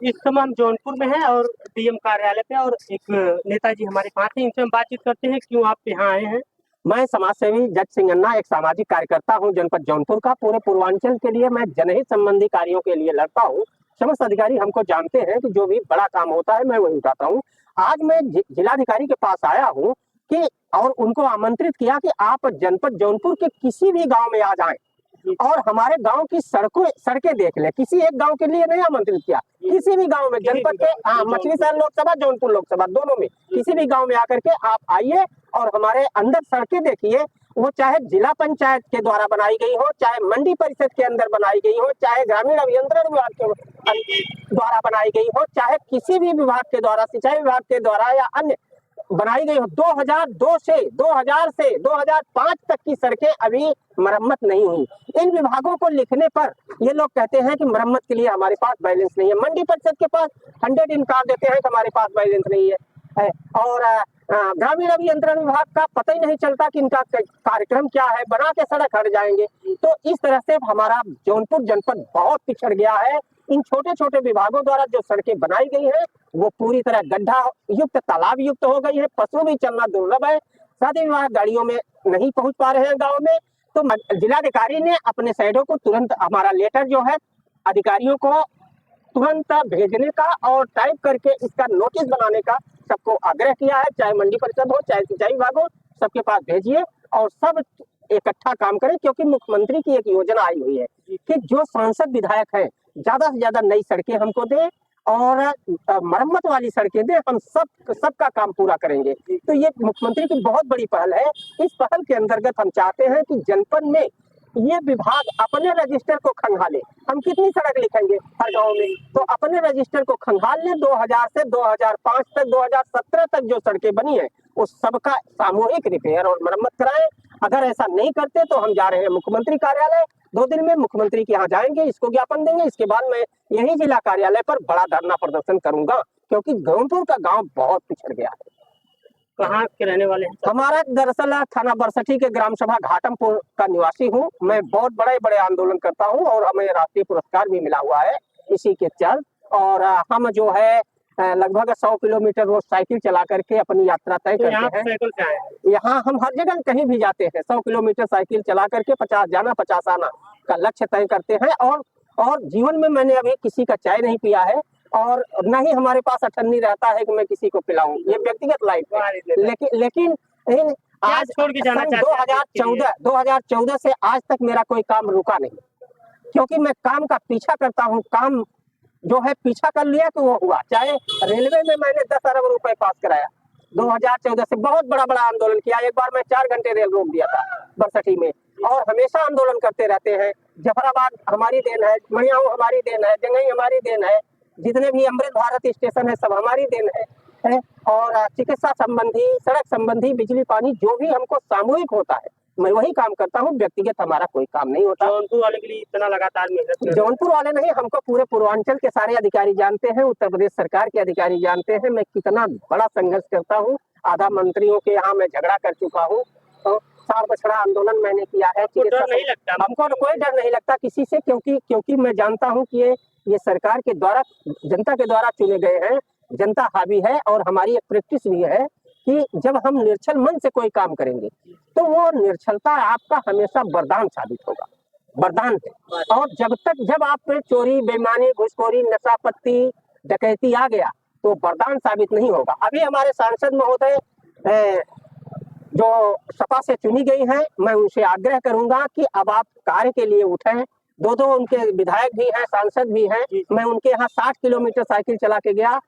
इस समय हम जौनपुर में हैं और डीएम कार्यालय पे, और एक नेताजी हमारे पास हैं, इनसे हम बातचीत करते हैं। क्यों आप यहाँ आए हैं? मैं समाज सेवी जज सिंह अन्ना, एक सामाजिक कार्यकर्ता हूँ जनपद जौनपुर का। पूरे पूर्वांचल के लिए मैं जनहित संबंधी कार्यों के लिए लड़ता हूँ। समस्त अधिकारी हमको जानते हैं कि जो भी बड़ा काम होता है मैं वही उठाता हूँ। आज मैं जिलाधिकारी के पास आया हूँ कि और उनको आमंत्रित किया कि आप जनपद जौनपुर के किसी भी गांव में आ जाएं और हमारे गांव की सड़कें देख ले। किसी एक गांव के लिए नहीं आमंत्रित किया, किसी भी गांव में, जनपद के मछली शहर लोकसभा, जौनपुर लोकसभा, दोनों में किसी भी गांव में आकर के आप आइए और हमारे अंदर सड़कें देखिए। वो चाहे जिला पंचायत के द्वारा बनाई गई हो, चाहे मंडी परिषद के अंदर बनाई गई हो, चाहे ग्रामीण अभियंत्रण विभाग के द्वारा बनाई गई हो, चाहे किसी भी विभाग के द्वारा, सिंचाई विभाग के द्वारा या अन्य बनाई गई हो। 2000 से 2005 तक की सड़कें अभी मरम्मत नहीं हुई। इन विभागों को लिखने पर ये लोग कहते हैं कि मरम्मत के लिए हमारे पास बैलेंस नहीं है। मंडी परिषद के पास 100 इनकार देते हैं कि हमारे पास बैलेंस नहीं है। और ग्रामीण अभियंत्रण विभाग का पता ही नहीं चलता कि इनका कार्यक्रम क्या है, बना के सड़क हट जाएंगे। तो इस तरह से हमारा जौनपुर जनपद बहुत पिछड़ गया है। इन छोटे छोटे विभागों द्वारा जो सड़कें बनाई गई है वो पूरी तरह गड्ढा युक्त, तालाब युक्त हो गई है। पशु भी चलना दुर्लभ है। शादी विवाह गाड़ियों में नहीं पहुंच पा रहे हैं गांव में। तो जिलाधिकारी ने अपने साइडों को तुरंत हमारा लेटर जो है अधिकारियों को तुरंत भेजने का और टाइप करके इसका नोटिस बनाने का सबको आग्रह किया है। चाहे मंडी परिषद हो, चाहे सिंचाई विभाग हो, सबके पास भेजिए और सब इकट्ठा काम करें। क्योंकि मुख्यमंत्री की एक योजना आई हुई है कि जो सांसद विधायक है ज्यादा से ज्यादा नई सड़कें हमको दे और मरम्मत वाली सड़कें दे। हम सबका काम पूरा करेंगे। तो ये मुख्यमंत्री की बहुत बड़ी पहल है। इस पहल के अंतर्गत हम चाहते हैं कि जनपद में ये विभाग अपने रजिस्टर को खंगाले। हम कितनी सड़क लिखेंगे हर गांव में, तो अपने रजिस्टर को खंगाल लें। 2000 से 2005 तक, 2017 तक जो सड़कें बनी है उस सबका सामूहिक रिपेयर और मरम्मत कराएं। अगर ऐसा नहीं करते तो हम जा रहे हैं मुख्यमंत्री कार्यालय। 2 दिन में मुख्यमंत्री के यहाँ जाएंगे, इसको ज्ञापन देंगे। इसके बाद मैं यही जिला कार्यालय पर बड़ा धरना प्रदर्शन करूंगा, क्योंकि जौनपुर का गांव बहुत पिछड़ गया है। कहाँ के रहने वाले हैं? हमारा दरअसल थाना बरसठी के ग्राम सभा घाटमपुर का निवासी हूँ। मैं बहुत बड़े बड़े आंदोलन करता हूँ और हमें राष्ट्रीय पुरस्कार भी मिला हुआ है इसी के चल। और हम जो है लगभग 100 किलोमीटर रोज साइकिल चला करके अपनी यात्रा तय करते हैं। यहाँ हम हर जगह कहीं भी जाते हैं 100 किलोमीटर साइकिल चला करके 50 जाना 50 आना का लक्ष्य तय करते हैं। और जीवन में मैंने अभी किसी का चाय नहीं पिया है और न ही हमारे पास अठन्नी रहता है कि मैं किसी को पिलाऊं। ये व्यक्तिगत लाइफ है। लेकिन आज 2014 से आज तक मेरा कोई काम रुका नहीं, क्योंकि मैं काम का पीछा करता हूँ। काम जो है पीछा कर लिया तो वो हुआ। चाहे रेलवे में मैंने 10 अरब रुपए पास कराया 2014 से, बहुत बड़ा आंदोलन किया। एक बार मैं 4 घंटे रेल रोक दिया था बरसठी में, और हमेशा आंदोलन करते रहते हैं। जफराबाद हमारी देन है, मणियाऊ हमारी देन है, जंगई हमारी देन है, जितने भी अमृत भारत स्टेशन है सब हमारी देन है। और चिकित्सा संबंधी, सड़क संबंधी, बिजली पानी जो भी हमको सामूहिक होता है मैं वही काम करता हूँ। व्यक्तिगत हमारा कोई काम नहीं होता। जौनपुर वाले के लिए इतना लगातार मेहनत, जौनपुर वाले नहीं, हमको पूरे पूर्वांचल के सारे अधिकारी जानते हैं, उत्तर प्रदेश सरकार के अधिकारी जानते हैं मैं कितना बड़ा संघर्ष करता हूँ। आधा मंत्रियों के यहाँ मैं झगड़ा कर चुका हूँ। तो 4 बछड़ा आंदोलन मैंने किया है। नहीं लगता हमको कोई डर नहीं लगता किसी से, क्योंकि मैं जानता हूँ कि ये सरकार के द्वारा, जनता के द्वारा चुने गए हैं। जनता हावी है और हमारी एक प्रैक्टिस भी है कि जब हम निर्छल मन से कोई काम करेंगे तो वो निर्छलता आपका हमेशा वरदान साबित होगा, वरदान है। और जब आप पे चोरी, बेईमानी, घुसखोरी, नशापत्ती, डकैती आ गया तो वरदान साबित नहीं होगा। अभी हमारे सांसद महोदय जो सपा से चुनी गई हैं, मैं उनसे आग्रह करूंगा कि अब आप कार्य के लिए उठें। 2 उनके विधायक भी हैं, सांसद भी हैं। मैं उनके यहाँ 60 किलोमीटर साइकिल चला के गया।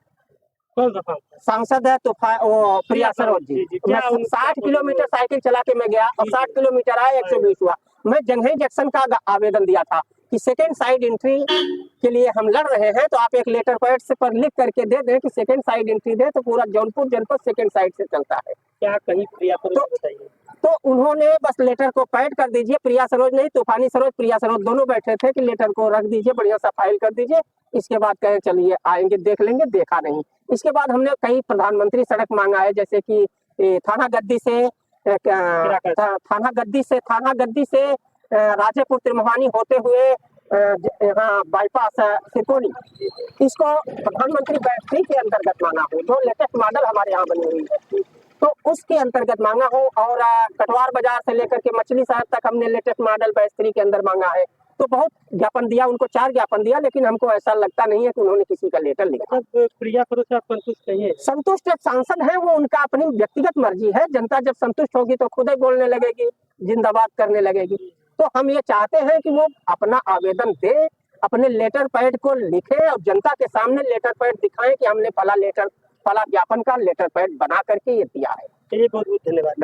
सांसद है तो प्रिया सरोज जी, मैं 60 किलोमीटर साइकिल चला के मैं गया और 60 किलोमीटर आया 120 हुआ। मैं जंघई जंक्शन का आवेदन दिया था कि सेकेंड साइड एंट्री के लिए हम लड़ रहे हैं, तो आप एक लेटर पैड से पर लिख करके दे दें कि सेकेंड साइड एंट्री दे, तो पूरा जौनपुर जनपद सेकेंड साइड से चलता है। क्या कहीं प्रिया तो उन्होंने बस लेटर को पैड कर दीजिए, प्रिया सरोज नहीं, तूफानी सरोज, प्रिया सरोज दोनों बैठे थे कि लेटर को रख दीजिए, बढ़िया सा फाइल कर दीजिए। इसके बाद कहे चलिए आएंगे देख लेंगे, देखा नहीं। इसके बाद हमने कई प्रधानमंत्री सड़क मांगा है, जैसे कि थाना गद्दी से राजेपुर त्रिमोहानी होते हुए यहाँ बाईपास सिकोनी, इसको प्रधानमंत्री बैटरी के अंतर्गत मांगा हो, जो लेटेस्ट मॉडल हमारे यहाँ बनी हुई है, तो उसके अंतर्गत मांगा हो। और कटवार बाजार से लेकर के मछली शहर तक हमने लेटेस्ट मॉडल बैटरी के अंदर मांगा है। तो बहुत ज्ञापन दिया, उनको 4 ज्ञापन दिया, लेकिन हमको ऐसा लगता नहीं है कि उन्होंने किसी का लेटर लिखा। मतलब प्रिया करो से आप संतुष्ट नहीं है? संतुष्ट एक सांसद है, वो उनका अपनी व्यक्तिगत मर्जी है। जनता जब संतुष्ट होगी तो खुद ही बोलने लगेगी, जिंदाबाद करने लगेगी। तो हम ये चाहते हैं कि वो अपना आवेदन दे, अपने लेटर पैड को लिखे और जनता के सामने लेटर पैड दिखाएं कि हमने फला ज्ञापन का लेटर पैड बना करके ये दिया है। चलिए, बहुत बहुत धन्यवाद।